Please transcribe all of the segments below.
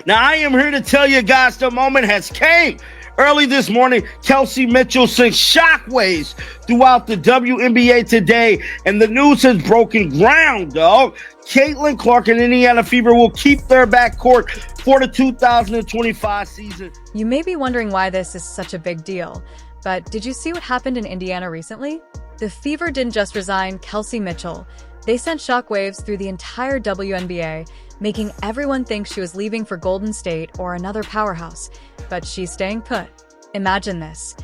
Now, I am here to tell you guys the moment has came. Early this morning, Kelsey Mitchell sent shockwaves throughout the WNBA today, and the news has broken ground, dog. Caitlin Clark and Indiana Fever will keep their backcourt for the 2025 season. You may be wondering why this is such a big deal, but did you see what happened in Indiana recently? The Fever didn't just resign Kelsey Mitchell. They sent shockwaves through the entire WNBA, making everyone think she was leaving for Golden State or another powerhouse, but she's staying put. Imagine this.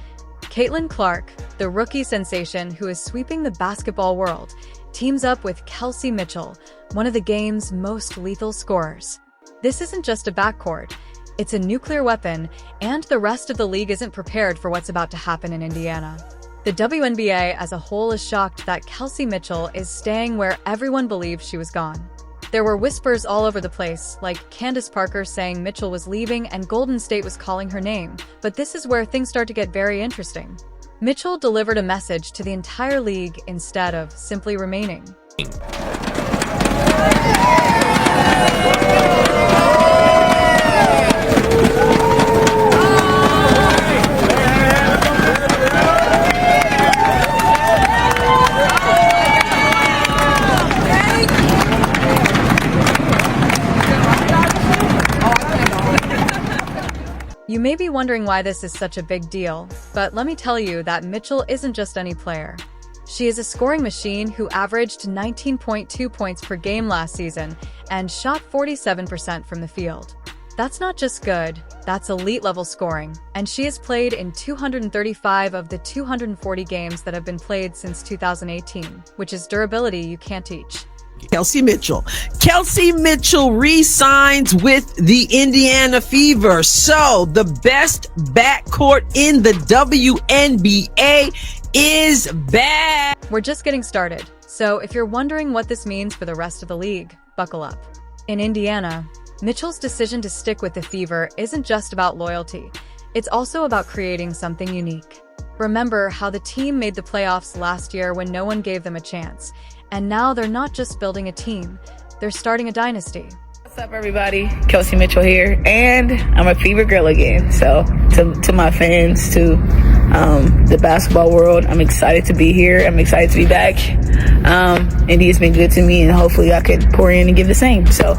Caitlin Clark, the rookie sensation who is sweeping the basketball world, teams up with Kelsey Mitchell, one of the game's most lethal scorers. This isn't just a backcourt, it's a nuclear weapon, and the rest of the league isn't prepared for what's about to happen in Indiana. The WNBA as a whole is shocked that Kelsey Mitchell is staying where everyone believed she was gone. There were whispers all over the place, like Candace Parker saying Mitchell was leaving and Golden State was calling her name, but this is where things start to get very interesting. Mitchell delivered a message to the entire league instead of simply remaining. You may be wondering why this is such a big deal, but let me tell you that Mitchell isn't just any player. She is a scoring machine who averaged 19.2 points per game last season and shot 47% from the field. That's not just good, that's elite-level scoring, and she has played in 235 of the 240 games that have been played since 2018, which is durability you can't teach. Kelsey Mitchell. Kelsey Mitchell re-signs with the Indiana Fever. So the best backcourt in the WNBA is back. We're just getting started, so if you're wondering what this means for the rest of the league, buckle up. In Indiana, Mitchell's decision to stick with the Fever isn't just about loyalty. It's also about creating something unique. Remember how the team made the playoffs last year when no one gave them a chance. And now they're not just building a team, they're starting a dynasty. What's up, everybody? Kelsey Mitchell here, and I'm a Fever girl again. So to my fans, to the basketball world, I'm excited to be here. I'm excited to be back. Indy has been good to me, and hopefully I could pour in and give the same. So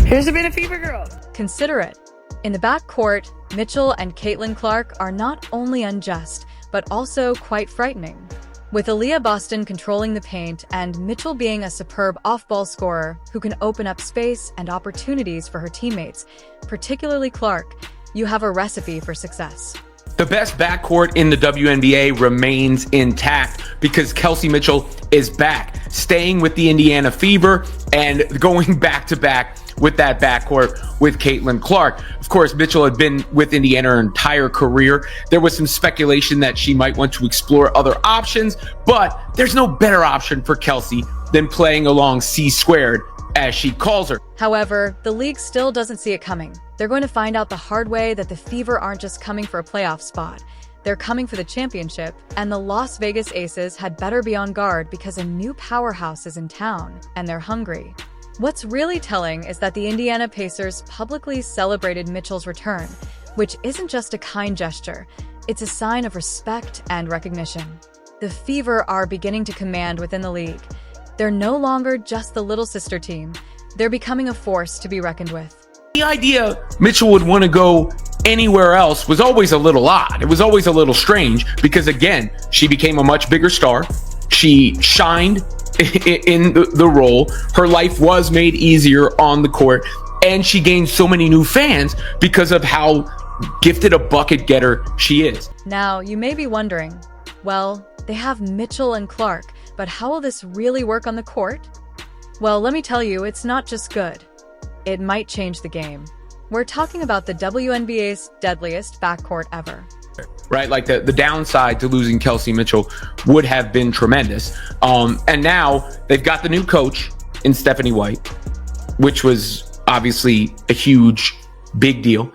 here's to being a Fever girl. Consider it. In the backcourt, Mitchell and Caitlin Clark are not only unjust, but also quite frightening. With Aaliyah Boston controlling the paint and Mitchell being a superb off-ball scorer who can open up space and opportunities for her teammates, particularly Clark, you have a recipe for success. The best backcourt in the WNBA remains intact because Kelsey Mitchell is back, staying with the Indiana Fever and going back-to-back with that backcourt with Caitlin Clark. Of course, Mitchell had been with Indiana her entire career. There was some speculation that she might want to explore other options, but there's no better option for Kelsey than playing along C-squared, as she calls her. However, the league still doesn't see it coming. They're going to find out the hard way that the Fever aren't just coming for a playoff spot. They're coming for the championship, and the Las Vegas Aces had better be on guard because a new powerhouse is in town, and they're hungry. What's really telling is that the Indiana Pacers publicly celebrated Mitchell's return, which isn't just a kind gesture, it's a sign of respect and recognition. The Fever are beginning to command within the league. They're no longer just the little sister team, they're becoming a force to be reckoned with. The idea Mitchell would want to go anywhere else was always a little odd. It was always a little strange because, again, she became a much bigger star. She shined in the role. Her life was made easier on the court, and she gained so many new fans because of how gifted a bucket getter she is. Now, you may be wondering, well, they have Mitchell and Clark, but how will this really work on the court? Well, let me tell you, it's not just good. It might change the game. We're talking about the WNBA's deadliest backcourt ever. Right, like the downside to losing Kelsey Mitchell would have been tremendous. And now they've got the new coach in Stephanie White, which was obviously a huge, big deal.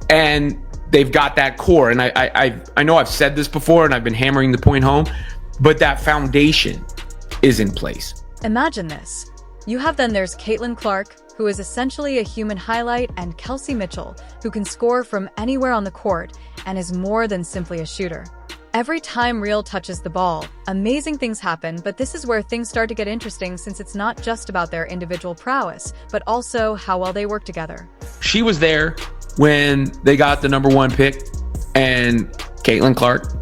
And they've got that core. And I know I've said this before and I've been hammering the point home, but that foundation is in place. Imagine this. You have then there's Caitlin Clark, who is essentially a human highlight, and Kelsey Mitchell, who can score from anywhere on the court and is more than simply a shooter. Every time Real touches the ball, amazing things happen, but this is where things start to get interesting since it's not just about their individual prowess, but also how well they work together. She was there when they got the number 1 pick, and Caitlin Clark,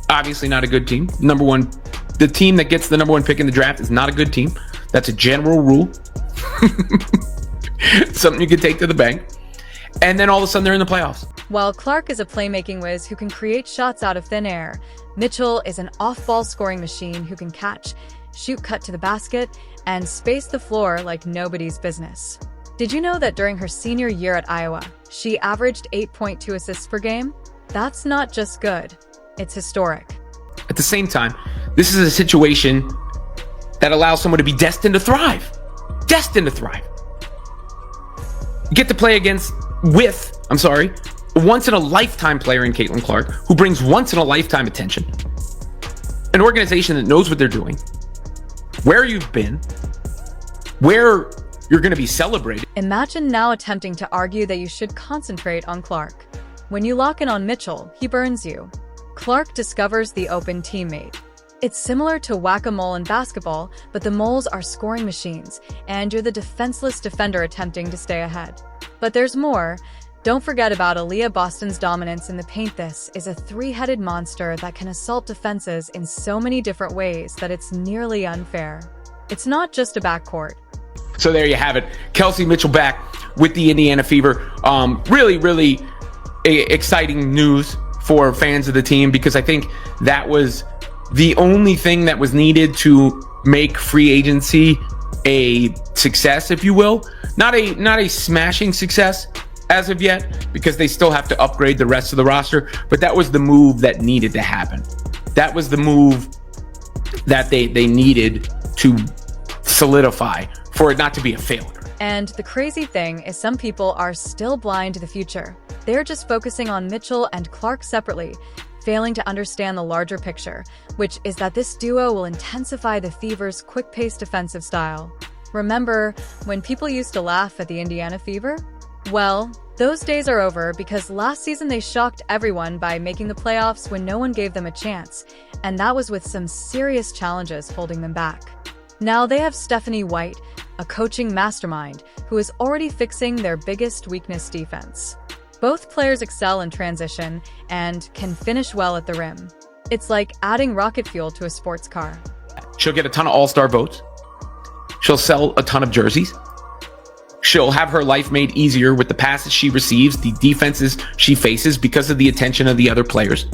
obviously not a good team. The team that gets the number 1 pick in the draft is not a good team. That's a general rule. Something you can take to the bank. And then all of a sudden they're in the playoffs. While Clark is a playmaking whiz who can create shots out of thin air, Mitchell is an off-ball scoring machine who can catch, shoot cut to the basket, and space the floor like nobody's business. Did you know that during her senior year at Iowa, she averaged 8.2 assists per game? That's not just good, it's historic. At the same time, this is a situation that allows someone to be destined to thrive. Destined to thrive. You get to play with a once-in-a-lifetime player in Caitlin Clark, who brings once-in-a-lifetime attention. An organization that knows what they're doing, where you've been, where you're going to be celebrated. Imagine now attempting to argue that you should concentrate on Clark. When you lock in on Mitchell, he burns you. Clark discovers the open teammate. It's similar to whack-a-mole in basketball, but the moles are scoring machines, and you're the defenseless defender attempting to stay ahead. But there's more. Don't forget about Aaliyah Boston's dominance in the paint. This is a three-headed monster that can assault defenses in so many different ways that it's nearly unfair. It's not just a backcourt. So there you have it. Kelsey Mitchell back with the Indiana Fever. Really exciting news for fans of the team, because I think that was the only thing that was needed to make free agency a success, if you will. Not a smashing success as of yet, because they still have to upgrade the rest of the roster, but that was the move that needed to happen. That was the move that they needed to solidify for it not to be a failure. And the crazy thing is, some people are still blind to the future. They're just focusing on Mitchell and Clark separately, failing to understand the larger picture, which is that this duo will intensify the Fever's quick-paced defensive style. Remember when people used to laugh at the Indiana Fever? Well, those days are over, because last season they shocked everyone by making the playoffs when no one gave them a chance, and that was with some serious challenges holding them back. Now they have Stephanie White, a coaching mastermind, who is already fixing their biggest weakness: defense. Both players excel in transition and can finish well at the rim. It's like adding rocket fuel to a sports car. She'll get a ton of all-star votes. She'll sell a ton of jerseys. She'll have her life made easier with the passes she receives, the defenses she faces, because of the attention of the other players.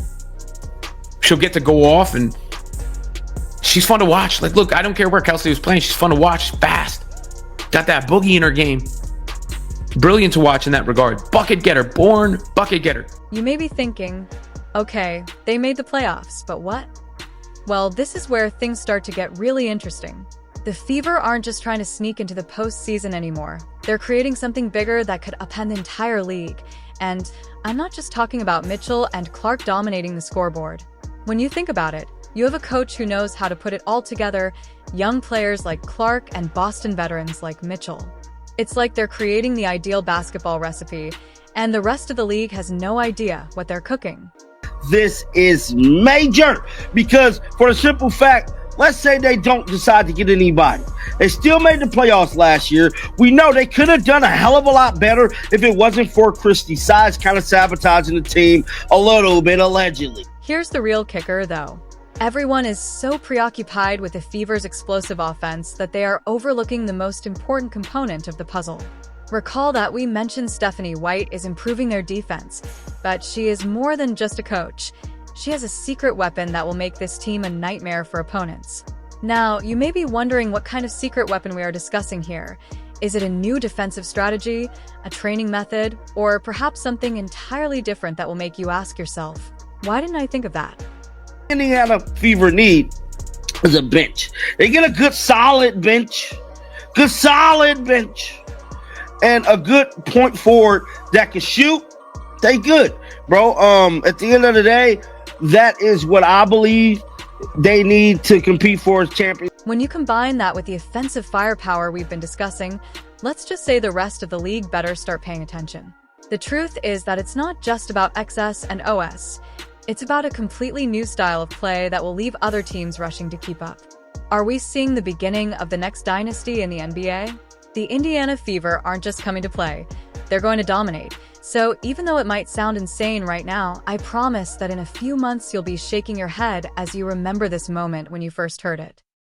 She'll get to go off, and she's fun to watch. Like, look, I don't care where Kelsey was playing. She's fun to watch. She's fast. Got that boogie in her game. Brilliant to watch in that regard. Bucket getter. Born bucket getter. You may be thinking, okay, they made the playoffs, but what? Well, this is where things start to get really interesting. The Fever aren't just trying to sneak into the postseason anymore. They're creating something bigger that could upend the entire league. And I'm not just talking about Mitchell and Clark dominating the scoreboard. When you think about it, you have a coach who knows how to put it all together, young players like Clark and Boston veterans like Mitchell. It's like they're creating the ideal basketball recipe, and the rest of the league has no idea what they're cooking. This is major, because for the simple fact, let's say they don't decide to get anybody. They still made the playoffs last year. We know they could have done a hell of a lot better if it wasn't for Christy Size kind of sabotaging the team a little bit, allegedly. Here's the real kicker, though. Everyone is so preoccupied with the Fever's explosive offense that they are overlooking the most important component of the puzzle. Recall that we mentioned Stephanie White is improving their defense, but she is more than just a coach. She has a secret weapon that will make this team a nightmare for opponents. Now, you may be wondering what kind of secret weapon we are discussing here. Is it a new defensive strategy, a training method, or perhaps something entirely different that will make you ask yourself, why didn't I think of that? Indiana Fever need is a bench. They get a good solid bench, and a good point forward that can shoot. They good, bro. At the end of the day, that is what I believe they need to compete for as champions. When you combine that with the offensive firepower we've been discussing, let's just say the rest of the league better start paying attention. The truth is that it's not just about XS and OS. It's about a completely new style of play that will leave other teams rushing to keep up. Are we seeing the beginning of the next dynasty in the NBA? The Indiana Fever aren't just coming to play, they're going to dominate. So even though it might sound insane right now, I promise that in a few months you'll be shaking your head as you remember this moment when you first heard it.